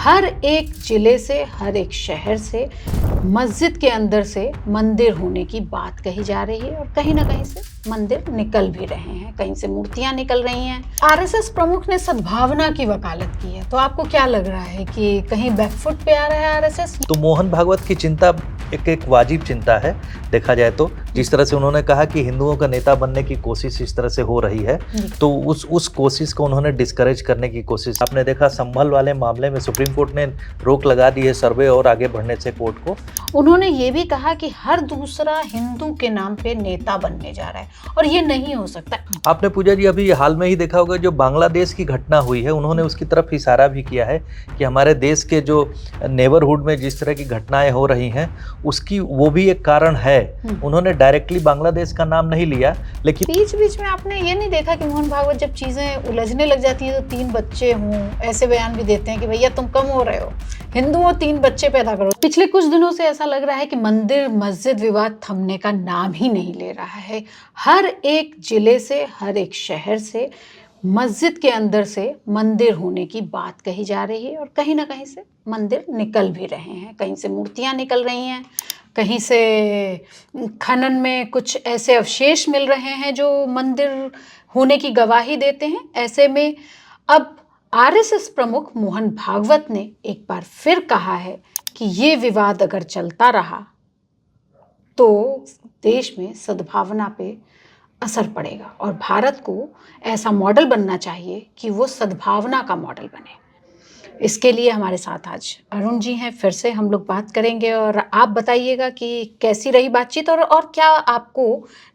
हर एक जिले से, हर एक शहर से मस्जिद के अंदर से मंदिर होने की बात कही जा रही है और कहीं ना कहीं से मंदिर निकल भी रहे हैं, कहीं से मूर्तियां निकल रही हैं। आरएसएस प्रमुख ने सद्भावना की वकालत की है, तो आपको क्या लग रहा है कि कहीं बैकफुट पे आ रहा है आरएसएस? तो मोहन भागवत की चिंता एक वाजिब चिंता है देखा जाए तो। जिस तरह से उन्होंने कहा कि हिंदुओं का नेता बनने की कोशिश इस तरह से हो रही है, तो उस कोशिश को उन्होंने डिस्करेज करने की कोशिश। आपने देखा संभल वाले मामले में सुप्रीम कोर्ट ने रोक लगा दी है सर्वे और आगे बढ़ने से कोर्ट को। उन्होंने ये भी कहा कि हर दूसरा हिंदू के नाम पे नेता बनने जा रहा है और ये नहीं हो सकता। आपने पूजा जी अभी हाल में ही देखा होगा जो बांग्लादेश की घटना हुई है, उन्होंने उसकी तरफ इशारा भी किया है कि हमारे देश के जो नेबरहुड में जिस तरह की घटनाएं हो रही हैं उसकी वो भी एक कारण है। उन्होंने डायरेक्टली बांग्लादेश का नाम नहीं लिया, लेकिन बीच बीच में आपने ये नहीं देखा कि मोहन भागवत जब चीजें उलझने लग जाती है तो 3 बच्चे हों, ऐसे बयान भी देते हैं कि भैया तुम कम हो रहे हो, हिंदू हो 3 बच्चे पैदा करो। पिछले कुछ दिनों से ऐसा लग रहा है कि मंदिर मस्जिद विवाद थमने का नाम ही नहीं ले रहा है। हर एक जिले से, हर एक शहर से मस्जिद के अंदर से मंदिर होने की बात कही जा रही है और कहीं ना कहीं से मंदिर निकल भी रहे हैं, कहीं से मूर्तियां निकल रही हैं, कहीं से खनन में कुछ ऐसे अवशेष मिल रहे हैं जो मंदिर होने की गवाही देते हैं। ऐसे में अब आरएसएस प्रमुख मोहन भागवत ने एक बार फिर कहा है कि ये विवाद अगर चलता रहा तो देश में सद्भावना पे असर पड़ेगा और भारत को ऐसा मॉडल बनना चाहिए कि वो सद्भावना का मॉडल बने। इसके लिए हमारे साथ आज अरुण जी हैं, फिर से हम लोग बात करेंगे और आप बताइएगा कि कैसी रही बातचीत और क्या आपको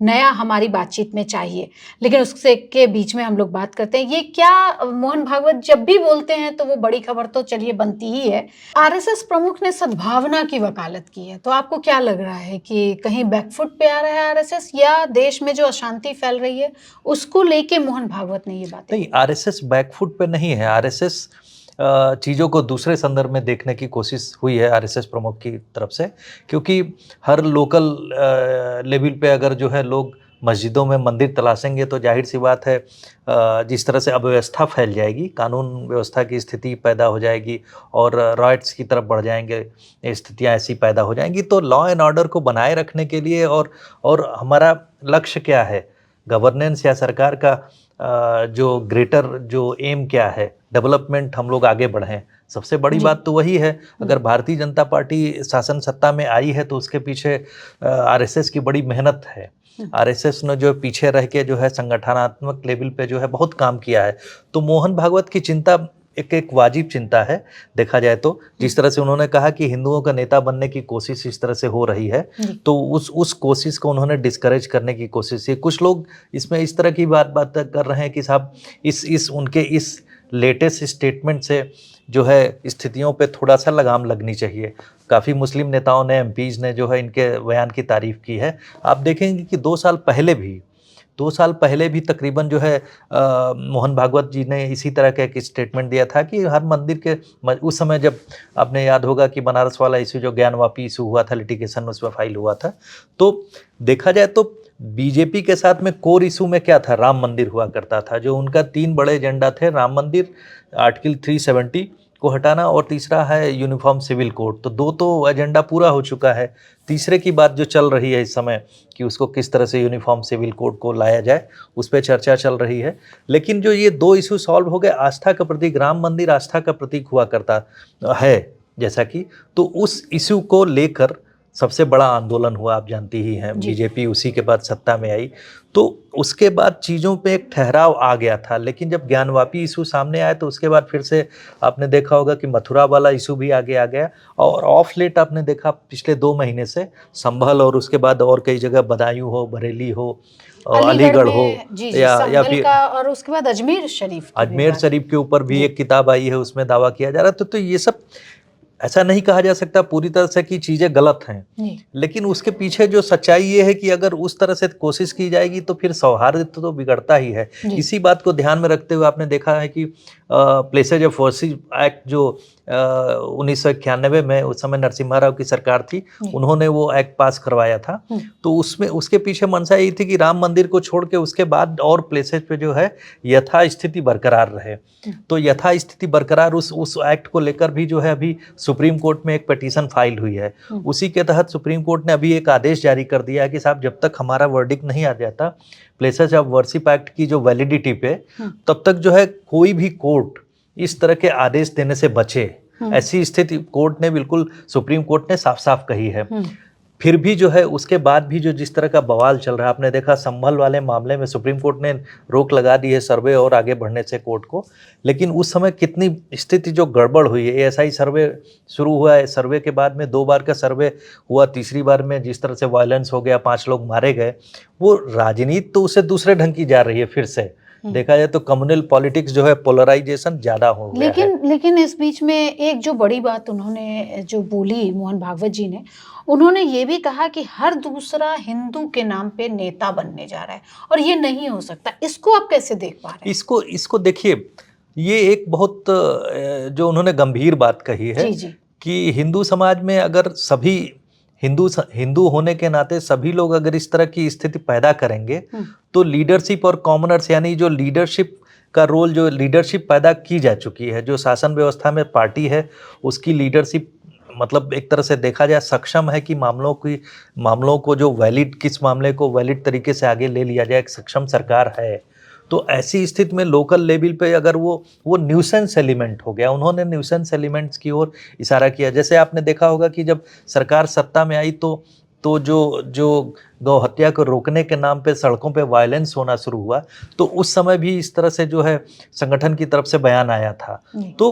नया हमारी बातचीत में चाहिए। लेकिन उससे के बीच में हम लोग बात करते हैं, ये क्या मोहन भागवत जब भी बोलते हैं तो वो बड़ी खबर तो चलिए बनती ही है। आरएसएस प्रमुख ने सद्भावना की वकालत की है, तो आपको क्या लग रहा है कि कहीं बैकफुट पे आ रहा है आरएसएस या देश में जो अशांति फैल रही है उसको लेके मोहन भागवत ने ये बात? नहीं, आरएसएस बैकफुट पे नहीं है। आरएसएस चीज़ों को दूसरे संदर्भ में देखने की कोशिश हुई है आरएसएस प्रमुख की तरफ से, क्योंकि हर लोकल लेवल पे अगर जो है लोग मस्जिदों में मंदिर तलाशेंगे तो जाहिर सी बात है जिस तरह से अव्यवस्था फैल जाएगी, कानून व्यवस्था की स्थिति पैदा हो जाएगी और राइट्स की तरफ बढ़ जाएंगे, स्थितियां ऐसी पैदा हो जाएंगी। तो लॉ एंड ऑर्डर को बनाए रखने के लिए और हमारा लक्ष्य क्या है, गवर्नेंस या सरकार का जो ग्रेटर जो एम क्या है, डेवलपमेंट, हम लोग आगे बढ़ें। सबसे बड़ी बात तो वही है। अगर भारतीय जनता पार्टी शासन सत्ता में आई है तो उसके पीछे आरएसएस की बड़ी मेहनत है। आरएसएस ने जो पीछे रह के जो है संगठनात्मक लेवल पे जो है बहुत काम किया है। तो मोहन भागवत की चिंता एक वाजिब चिंता है देखा जाए तो। जिस तरह से उन्होंने कहा कि हिंदुओं का नेता बनने की कोशिश इस तरह से हो रही है, तो उस कोशिश को उन्होंने डिस्करेज करने की कोशिश की। कुछ लोग इसमें इस तरह की बात कर रहे हैं कि साहब इस उनके इस लेटेस्ट स्टेटमेंट से जो है स्थितियों पे थोड़ा सा लगाम लगनी चाहिए। काफ़ी मुस्लिम नेताओं ने, एमपीज ने जो है इनके बयान की तारीफ की है। आप देखेंगे कि 2 साल पहले भी तकरीबन जो है मोहन भागवत जी ने इसी तरह का एक स्टेटमेंट दिया था कि हर मंदिर के, उस समय जब आपने याद होगा कि बनारस वाला इशू जो ज्ञानवापी इशू हुआ था, लिटिगेशन उसमें फाइल हुआ था, तो देखा जाए तो बीजेपी के साथ में कोर इशू में क्या था, राम मंदिर हुआ करता था। जो उनका 3 बड़े एजेंडा थे, राम मंदिर, आर्टिकल 370 को हटाना और तीसरा है यूनिफॉर्म सिविल कोड। तो 2 तो एजेंडा पूरा हो चुका है। तीसरे की बात जो चल रही है इस समय कि उसको किस तरह से यूनिफॉर्म सिविल कोड को लाया जाए, उस पर चर्चा चल रही है। लेकिन जो ये 2 इशू सॉल्व हो गए, आस्था का प्रतीक, राम मंदिर आस्था का प्रतीक हुआ करता है जैसा कि, तो उस इशू को लेकर सबसे बड़ा आंदोलन हुआ, आप जानती ही हैं। बीजेपी उसी के बाद सत्ता में आई, तो उसके बाद चीज़ों पे एक ठहराव आ गया था। लेकिन जब ज्ञानवापी इशू सामने आया तो उसके बाद फिर से आपने देखा होगा कि मथुरा वाला इशू भी आगे आ गया और ऑफ लेट आपने देखा पिछले 2 महीने से संभल और उसके बाद और कई जगह बदायूं हो, बरेली हो, अलीगढ़ हो, या फिर और उसके बाद अजमेर शरीफ के ऊपर भी एक किताब आई है, उसमें दावा किया जा रहा था। तो ये सब ऐसा नहीं कहा जा सकता पूरी तरह से कि चीज़ें गलत हैं, लेकिन उसके पीछे जो सच्चाई ये है कि अगर उस तरह से कोशिश की जाएगी तो फिर सौहार्द तो बिगड़ता ही है। इसी बात को ध्यान में रखते हुए आपने देखा है कि प्लेसेज ऑफ वर्शिप एक्ट जो 1991 में उस समय नरसिम्हा राव की सरकार थी, उन्होंने वो एक्ट पास करवाया था। तो उसमें उसके पीछे मंशा यही थी कि राम मंदिर को छोड़ के उसके बाद और प्लेसेज पे जो है यथास्थिति बरकरार रहे। तो यथास्थिति बरकरार उस एक्ट को लेकर भी जो है अभी सुप्रीम कोर्ट में एक पिटीशन फाइल हुई है। उसी के तहत सुप्रीम कोर्ट ने अभी एक आदेश जारी कर दिया है कि साहब जब तक हमारा वर्डिक्ट नहीं आ जाता प्लेसेज ऑफ वर्शिप एक्ट की जो वैलिडिटी पे, तब तक जो है कोई भी कोर्ट इस तरह के आदेश देने से बचे। ऐसी स्थिति कोर्ट ने बिल्कुल सुप्रीम कोर्ट ने साफ साफ कही है। फिर भी जो है उसके बाद भी जो जिस तरह का बवाल चल रहा है, आपने देखा संभल वाले मामले में सुप्रीम कोर्ट ने रोक लगा दी है सर्वे और आगे बढ़ने से कोर्ट को, लेकिन उस समय कितनी स्थिति जो गड़बड़ हुई है। एएसआई सर्वे शुरू हुआ है, सर्वे के बाद में 2 बार का सर्वे हुआ, तीसरी बार में जिस तरह से वायलेंस हो गया, 5 लोग मारे गए, वो राजनीति तो उससे दूसरे ढंग की जा रही है। फिर से देखा जाए तो कम्युनल पॉलिटिक्स जो है पोलराइजेशन ज्यादा हो गया है। लेकिन इस बीच में एक जो बड़ी बात उन्होंने जो बोली मोहन भागवत जी ने, उन्होंने ये भी कहा कि हर दूसरा हिंदू के नाम पे नेता बनने जा रहा है और ये नहीं हो सकता। इसको आप कैसे देख पा रहे हैं? इसको देखिए, ये एक बहुत जो उन्होंने गंभीर बात कही है कि हिंदू समाज में अगर सभी हिंदू होने के नाते सभी लोग अगर इस तरह की स्थिति पैदा करेंगे तो लीडरशिप और कॉमनर्स यानी जो लीडरशिप का रोल, जो लीडरशिप पैदा की जा चुकी है, जो शासन व्यवस्था में पार्टी है उसकी लीडरशिप मतलब एक तरह से देखा जाए सक्षम है कि मामलों को जो वैलिड, किस मामले को वैलिड तरीके से आगे ले लिया जाए, एक सक्षम सरकार है। तो ऐसी स्थिति में लोकल लेवल पे अगर वो न्यूसेंस एलिमेंट हो गया, उन्होंने न्यूसेंस एलिमेंट्स की ओर इशारा किया। जैसे आपने देखा होगा कि जब सरकार सत्ता में आई तो जो गौ हत्या को रोकने के नाम पे सड़कों पे वायलेंस होना शुरू हुआ, तो उस समय भी इस तरह से जो है संगठन की तरफ से बयान आया था। तो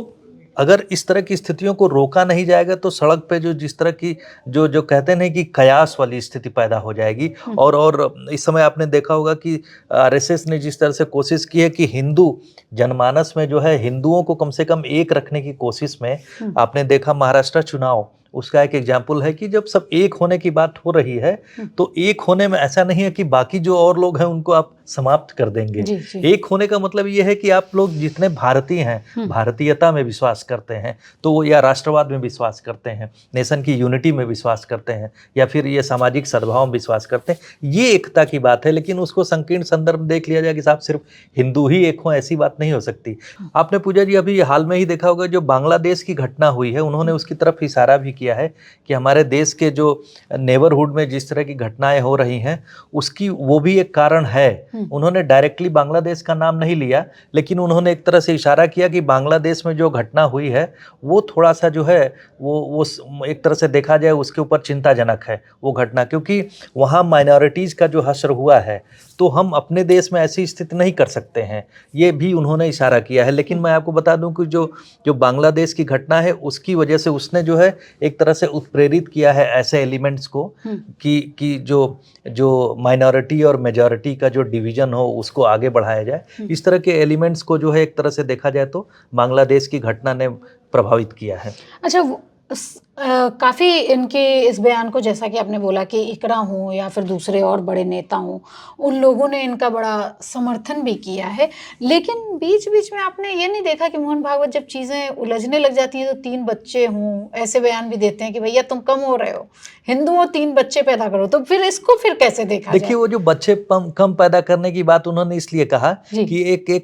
अगर इस तरह की स्थितियों को रोका नहीं जाएगा तो सड़क पे जो जिस तरह की जो कहते हैं कि कयास वाली स्थिति पैदा हो जाएगी। और इस समय आपने देखा होगा कि आरएसएस ने जिस तरह से कोशिश की है कि हिंदू जनमानस में जो है हिंदुओं को कम से कम एक रखने की कोशिश में, आपने देखा महाराष्ट्र चुनाव उसका एक एग्जाम्पल है कि जब सब एक होने की बात हो रही है तो एक होने में ऐसा नहीं है कि बाकी जो और लोग हैं उनको आप समाप्त कर देंगे। एक होने का मतलब ये है कि आप लोग जितने भारतीय हैं, भारतीयता में विश्वास करते हैं, तो वो या राष्ट्रवाद में विश्वास करते हैं, नेशन की यूनिटी में विश्वास करते हैं, या फिर ये सामाजिक सद्भाव में विश्वास करते हैं, ये एकता की बात है। लेकिन उसको संकीर्ण संदर्भ देख लिया जाए कि साहब सिर्फ हिंदू ही एक हो, ऐसी बात नहीं हो सकती। आपने पूजा जी अभी हाल में ही देखा होगा जो बांग्लादेश की घटना हुई है, उन्होंने उसकी तरफ इशारा भी किया है कि हमारे देश के जो नेबरहुड में जिस तरह की घटनाएं हो रही हैं उसकी वो भी एक कारण है। उन्होंने डायरेक्टली बांग्लादेश का नाम नहीं लिया, लेकिन उन्होंने एक तरह से इशारा किया कि बांग्लादेश में जो घटना हुई है वो थोड़ा सा जो है वो एक तरह से देखा जाए उसके ऊपर चिंताजनक है वो घटना, क्योंकि वहाँ माइनॉरिटीज़ का जो हश्र हुआ है तो हम अपने देश में ऐसी स्थिति नहीं कर सकते हैं, ये भी उन्होंने इशारा किया है। लेकिन मैं आपको बता दूं कि जो बांग्लादेश की घटना है उसकी वजह से उसने जो है एक तरह से उत्प्रेरित किया है ऐसे एलिमेंट्स को कि जो माइनॉरिटी और मेजॉरिटी का जो डिवीजन हो उसको आगे बढ़ाया जाए। इस तरह के एलिमेंट्स को जो है एक तरह से देखा जाए तो बांग्लादेश की घटना ने प्रभावित किया है। अच्छा, काफ़ी इनके इस बयान को, जैसा कि आपने बोला कि इकरा हो या फिर दूसरे और बड़े नेता हों, उन लोगों ने इनका बड़ा समर्थन भी किया है। लेकिन बीच बीच में आपने ये नहीं देखा कि मोहन भागवत जब चीज़ें उलझने लग जाती हैं तो 3 बच्चे हों, ऐसे बयान भी देते हैं कि भैया तुम कम हो रहे हो, हिंदू हो 3 बच्चे पैदा करो। तो फिर इसको फिर कैसे देखा जाए? देखिए, वो जो बच्चे कम पैदा करने की बात उन्होंने इसलिए कहा कि एक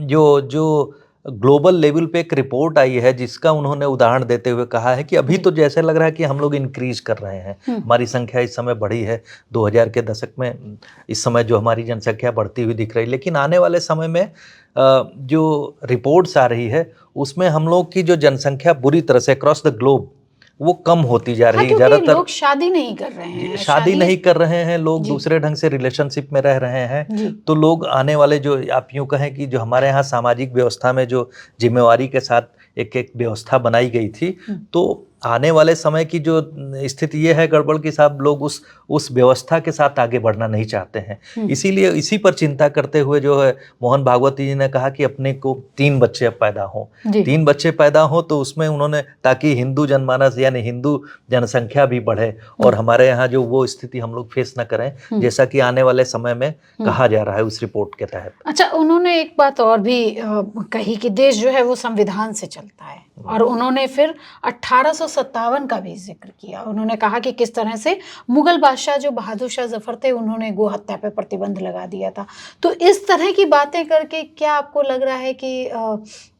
जो ग्लोबल लेवल पे एक रिपोर्ट आई है जिसका उन्होंने उदाहरण देते हुए कहा है कि अभी तो जैसे लग रहा है कि हम लोग इंक्रीज कर रहे हैं, हमारी संख्या इस समय बढ़ी है 2000 के दशक में, इस समय जो हमारी जनसंख्या बढ़ती हुई दिख रही है। लेकिन आने वाले समय में जो रिपोर्ट्स आ रही है उसमें हम लोग की जो जनसंख्या बुरी तरह से अक्रॉस द ग्लोब वो कम होती जा रही है। ज़्यादातर लोग शादी नहीं कर रहे हैं, शादी नहीं कर रहे हैं, लोग दूसरे ढंग से रिलेशनशिप में रह रहे हैं। तो लोग आने वाले जो आप यूँ कहें कि जो हमारे यहाँ सामाजिक व्यवस्था में जो जिम्मेवारी के साथ एक व्यवस्था बनाई गई थी, तो आने वाले समय की जो स्थिति ये है गड़बड़ कि साहब लोग उस व्यवस्था के साथ आगे बढ़ना नहीं चाहते हैं। इसीलिए इसी पर चिंता करते हुए जो है मोहन भागवत जी ने कहा कि अपने को 3 बच्चे अब पैदा हों, 3 बच्चे पैदा हों, तो उसमें उन्होंने ताकि हिंदू जनमानस यानी हिंदू जनसंख्या भी बढ़े और हमारे यहाँ जो वो स्थिति हम लोग फेस न करें जैसा कि आने वाले समय में कहा जा रहा है उस रिपोर्ट के तहत। अच्छा, उन्होंने एक बात और भी कही कि देश जो है वो संविधान से चलता है, और उन्होंने फिर 1857 का भी जिक्र किया। उन्होंने कहा कि किस तरह से मुगल बादशाह जो बहादुर शाह जफर थे उन्होंने गो हत्या पे प्रतिबंध लगा दिया था। तो इस तरह की बातें करके क्या आपको लग रहा है कि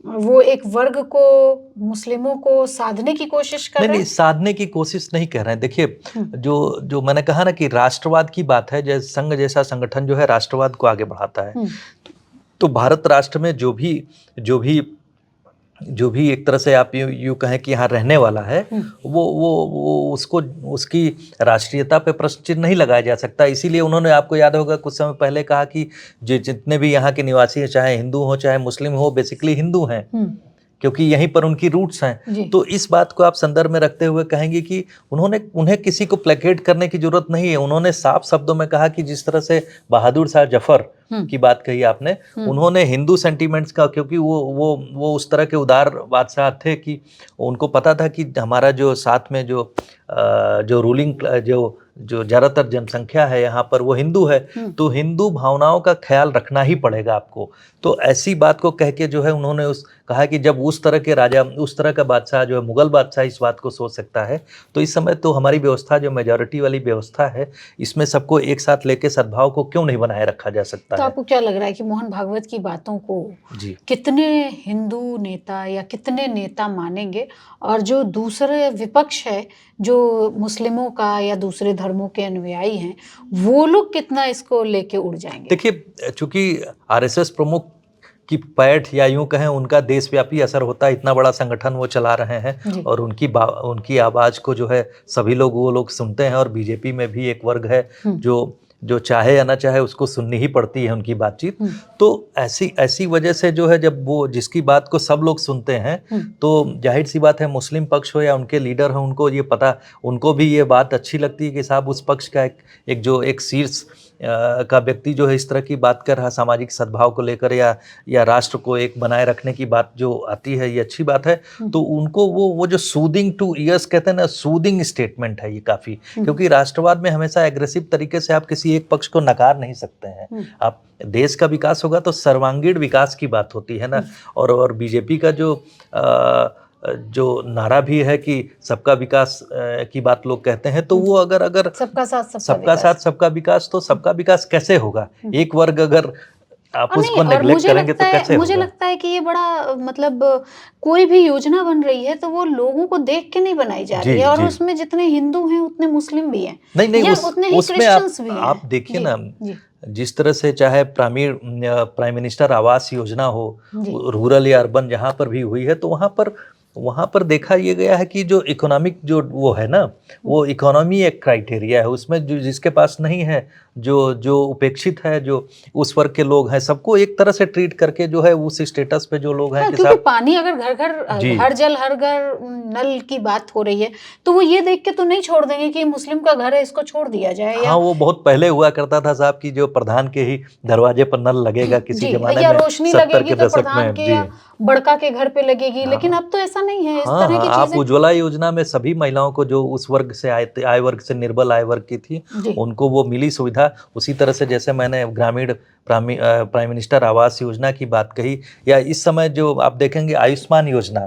वो एक वर्ग को, मुस्लिमों को साधने की कोशिश कर रहे हैं? नहीं, साधने की कोशिश नहीं कर रहे हैं। देखिए, जो मैंने कहा ना कि राष्ट्रवाद की बात है, जैसे संघ जैसा संगठन जो है राष्ट्रवाद को आगे बढ़ाता है। तो भारत राष्ट्र में जो भी एक तरह से आप यूँ कहें कि यहाँ रहने वाला है, वो उसको उसकी राष्ट्रीयता पे प्रश्न चिन्ह नहीं लगाया जा सकता। इसीलिए उन्होंने, आपको याद होगा कुछ समय पहले कहा कि जितने भी यहाँ के निवासी हैं, चाहे हिंदू हो चाहे मुस्लिम हो, बेसिकली हिंदू हैं, क्योंकि यहीं पर उनकी रूट्स हैं। तो इस बात को आप संदर्भ में रखते हुए कहेंगे कि उन्हें किसी को प्लेकेट करने की जरूरत नहीं है। उन्होंने साफ शब्दों में कहा कि जिस तरह से बहादुर शाह जफर की बात कही आपने, उन्होंने हिंदू सेंटीमेंट्स का, क्योंकि वो उस तरह के उदार बादशाह थे कि उनको पता था कि हमारा जो साथ में जो रूलिंग जो ज़्यादातर जनसंख्या है यहाँ पर वो हिंदू है, तो हिंदू भावनाओं का ख्याल रखना ही पड़ेगा आपको। तो ऐसी बात को कह के जो है उन्होंने कहा कि जब उस तरह के राजा, उस तरह का बादशाह जो है मुगल बादशाह इस बात को सोच सकता है, तो इस समय तो हमारी व्यवस्था जो मेजॉरिटी वाली व्यवस्था है, इसमें सबको एक साथ लेके सद्भाव को क्यों नहीं बनाए रखा जा सकता है। तो आपको क्या लग रहा है कि मोहन भागवत की बातों को कितने हिंदू नेता या कितने नेता मानेंगे, और जो दूसरे विपक्ष है, जो मुस्लिमों का या दूसरे धर्मों के अनुयायी हैं, वो लोग कितना इसको लेके उड़ जाएंगे? देखिए, चूंकि आरएसएस प्रमुख की पैठ या यूं कहें उनका देशव्यापी असर होता है, इतना बड़ा संगठन वो चला रहे हैं और उनकी आवाज़ को जो है सभी लोग, वो लोग सुनते हैं। और बीजेपी में भी एक वर्ग है जो चाहे या ना चाहे उसको सुननी ही पड़ती है उनकी बातचीत। तो ऐसी वजह से जो है, जब वो जिसकी बात को सब लोग सुनते हैं, तो जाहिर सी बात है मुस्लिम पक्ष हो या उनके लीडर हो, उनको ये पता, उनको भी ये बात अच्छी लगती है कि साहब उस पक्ष का एक शीर्ष का व्यक्ति जो है इस तरह की बात कर रहा, सामाजिक सद्भाव को लेकर या राष्ट्र को एक बनाए रखने की बात जो आती है, ये अच्छी बात है। तो उनको वो जो सूदिंग टू ईयर्स कहते हैं ना, सूदिंग स्टेटमेंट है ये काफ़ी, क्योंकि राष्ट्रवाद में हमेशा एग्रेसिव तरीके से आप किसी एक पक्ष को नकार नहीं सकते हैं। आप देश का विकास होगा तो सर्वांगीण विकास की बात होती है ना। और बीजेपी का जो नारा भी है कि सबका विकास की बात लोग कहते हैं, तो वो अगर सबका साथ सबका विकास, तो सबका विकास कैसे होगा? एक वर्ग अगर आप उसको नेग्लेक्ट करेंगे तो कैसे होगा? मुझे लगता है कि ये बड़ा, मतलब कोई भी योजना बन रही है तो वो लोगों को देख के नहीं बनाई जा रही है, और उसमें जितने हिंदू हैं उतने मुस्लिम भी हैं, नहीं उतने ही क्रिश्चियंस भी हैं। आप देखिए ना, जिस तरह से चाहे प्राइम मिनिस्टर आवास योजना हो, रूरल या अर्बन जहाँ पर भी हुई है, तो वहाँ पर देखा ये गया है कि जो इकोनॉमिक जो वो है ना, वो इकोनॉमी एक क्राइटेरिया है, उसमें जो जिसके पास नहीं है, जो उपेक्षित है, जो उस वर्ग के लोग हैं, सबको एक तरह से ट्रीट करके जो है उस स्टेटस पे जो लोग हैं, क्योंकि पानी अगर हर जल हर घर नल की बात हो रही है, तो वो ये देख के तो नहीं छोड़ देंगे कि मुस्लिम का घर है, इसको छोड़ दिया जाए। हाँ, वो बहुत पहले हुआ करता था साहब कि जो प्रधान के ही दरवाजे पर नल लगेगा किसी जमाने में, रोशनी लगेगी तो प्रधान के या बड़का के घर पे लगेगी। लेकिन अब तो ऐसा नहीं है, इस तरह की चीजें। आप उज्ज्वला योजना में सभी महिलाओं को, जो उस वर्ग से आय वर्ग से निर्बल आय वर्ग की थी, उनको वो मिली सुविधा। उसी तरह से जैसे मैंने ग्रामीण प्राइम मिनिस्टर आवास योजना की बात कही, या इस समय जो आप देखेंगे आयुष्मान योजना,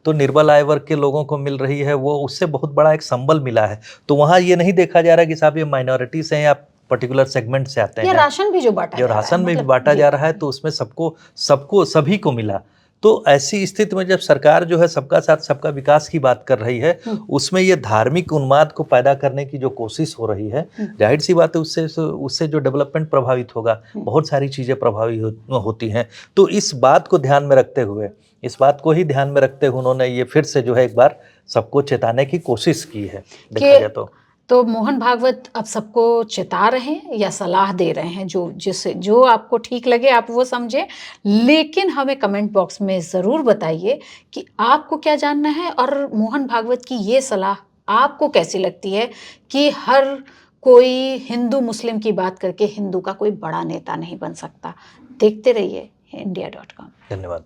तो निर्बल आय वर्ग के लोगों को मिल रही है, वो उससे बहुत बड़ा एक संबल मिला है। तो वहाँ ये नहीं देखा जा रहा कि साहब ये माइनॉरिटी से या पर्टिकुलर सेगमेंट से आते हैं। राशन भी जो राशन में भी बांटा जा रहा है, तो उसमें सबको सभी को मिला। तो ऐसी स्थिति में जब सरकार जो है सबका साथ सबका विकास की बात कर रही है, उसमें ये धार्मिक उन्माद को पैदा करने की जो कोशिश हो रही है, जाहिर सी बात है उससे जो डेवलपमेंट प्रभावित होगा, बहुत सारी चीज़ें प्रभावित होती हैं। तो इस बात को ध्यान में रखते हुए, उन्होंने ये फिर से जो है एक बार सबको चेताने की कोशिश की है, देखा जाए तो। तो मोहन भागवत अब सबको चिता रहे हैं या सलाह दे रहे हैं, जो आपको ठीक लगे आप वो समझें, लेकिन हमें कमेंट बॉक्स में ज़रूर बताइए कि आपको क्या जानना है और मोहन भागवत की ये सलाह आपको कैसी लगती है कि हर कोई हिंदू मुस्लिम की बात करके हिंदू का कोई बड़ा नेता नहीं बन सकता। देखते रहिए India.com। धन्यवाद।